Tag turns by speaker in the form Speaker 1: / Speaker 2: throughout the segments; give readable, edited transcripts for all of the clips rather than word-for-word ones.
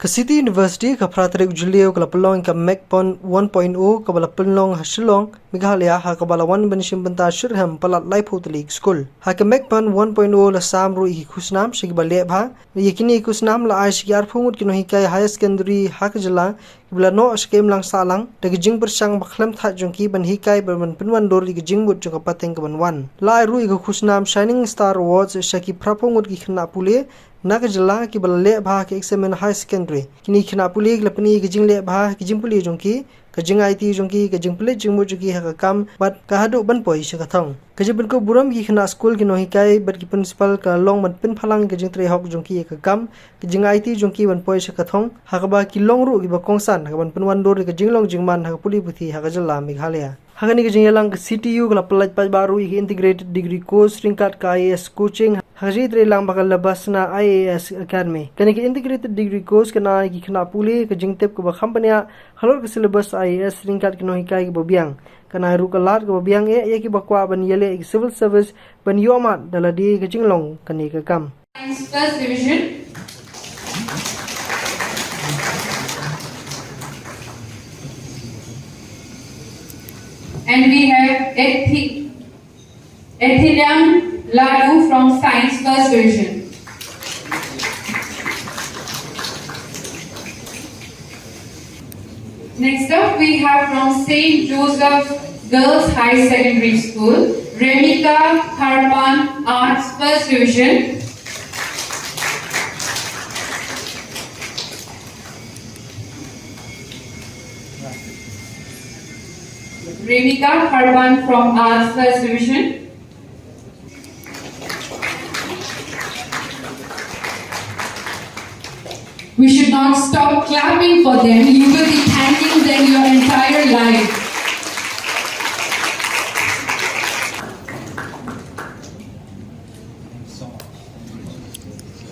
Speaker 1: City University ka Praterik Julio ka Pynlong ka Megpun 1.0 ka bala Pynlong Hasilong Meghalaya ha ka bala 1 banishim banta Shirham palat Lehbha League School ha ka Megpun 1.0 la samru i khusnam shigi ba Lehbha yakini khusnam la ai shigi arphumut kino hikai high secondary ha ka jala bila no skem lang salang dagi jing bersang bakhlem tha jongki ban hikai ban pinwan dor gi jing mut jong ka pateng ka ban wan la ru i khusnam Shining Star Awards shaki prapumut gi khna Pule nak jala ki bala Lehbha ke examen high secondary kini khna Pule ki lapni ki jing Lehbha ki jing Pule jongki ka jing IT jongki ka jing Pule jing mo jongki ha ka kam bat ka hadu ban poi sha ka thong ka jibin ko Burom ki khna school ki no hikai bat ki principal ka long man pin phalang ki jing tre hok jongki ka kam ki jing IT jongki ban poi sha ka thong ha ka ba ki long ru ki ba kongsan ha ban pinwan dor ka jing long jing man ha ka Puli Puthi ha ka jala Meghalaya hagani ki jing yalang ka CTU ka lapalaj pa baru ki integrated degree course ringkat ka IAS coaching haji tre lang bakal labas na IAS academy kani ki integrated degree course kana ki khna Pule ka jing tep ka ba khampania halor ka syllabus IAS ringkat ki no hikai ki bobiang kana ru ka lat ka bobiang ye ki bakwa ban yele ki civil service ban yoma daladi ka jing long kani ka kam
Speaker 2: first division. And we have Ethylene Ladu from Science First Division. Next up, we have from St. Joseph Girls High Secondary School, Remika Karpan Arts First Division. Remika Karpan from Arts First Division. We should not stop clapping for them. You will be thanking them your entire life.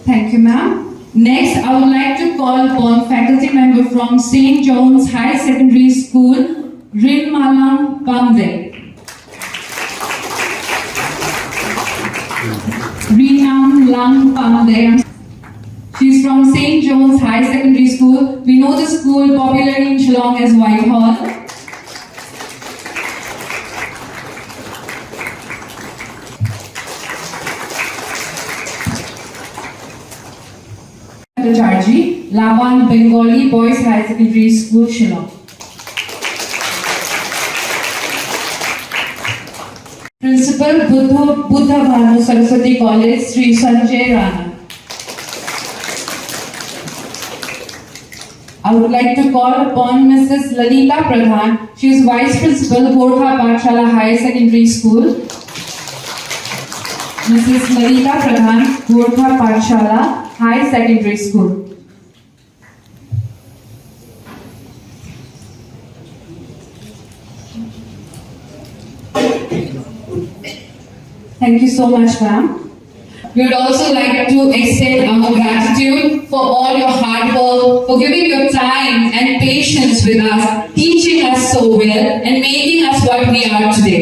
Speaker 2: Thank you, ma'am. Next, I would like to call upon faculty member from St. John's High Secondary School, Rinmalang Pamde. Rinam Lang Pamde. She's from St. John's High Secondary School. We know the school popularly in Shillong as Whitehall. Charji, Lawan Bengali Boys High Secondary School, Shillong. Principal Buddha Bhanu Saraswati College, Sri Sanjay Rana. I would like to call upon Mrs. Lalita Pradhan. She is Vice Principal, Gorkha Pathshala High Secondary School. Mrs. Lalita Pradhan, Gorkha Pathshala High Secondary School. Thank you so much, ma'am. We would also like to extend our gratitude for all your hard work, for giving your time and patience with us, teaching us so well, and making us what we are today.